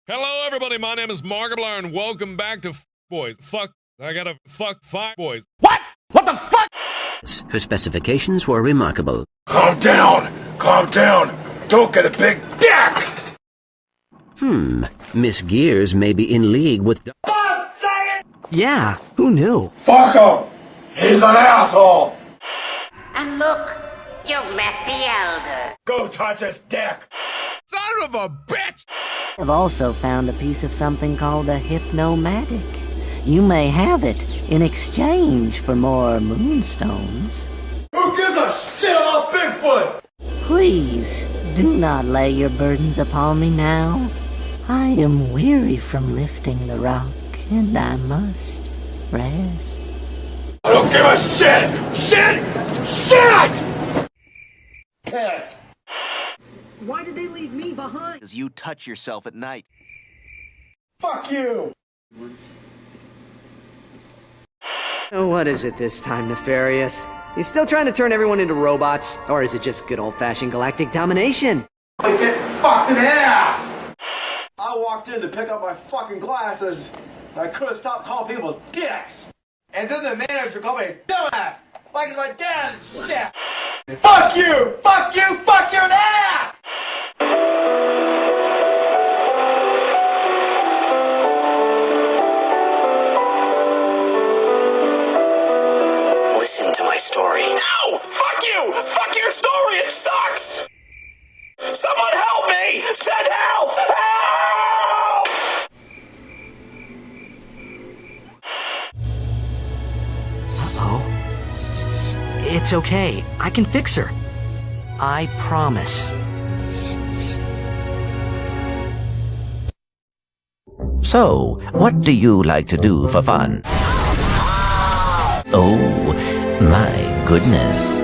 Hello, everybody. My name is Markiplier, and welcome back to Boys. I gotta fuck 5 boys. What? What the fuck? Her specifications were remarkable. Calm down! Calm down! Don't get a big dick! Miss Gears may be in league with... Yeah, who knew? Fuck him! He's an asshole! And look, you've met the Elder. Go touch his dick! Son of a bitch! I've also found a piece of something called a hypnomatic. You may have it in exchange for more moonstones. Who gives a shit about Bigfoot? Please, do not lay your burdens upon me now. I am weary from lifting the rock, and I must rest. I don't give a shit! Shit! Shit! Piss! Why did they leave me behind? Because you touch yourself at night. Fuck you! Oh, what is it this time, Nefarious? You still trying to turn everyone into robots? Or is it just good old-fashioned galactic domination? I get fucked in the ass! I walked in to pick up my fucking glasses. I could have stopped calling people dicks. And then the manager called me a dumbass. Like it's my dad and shit. Fuck you! Fuck you! Fuck your ass! Listen to my story. No! Fuck you! Fuck your story! It sucks! Someone help me! Send help! Help! Uh-oh. It's okay. I can fix her. I promise. So, what do you like to do for fun? Oh, my goodness.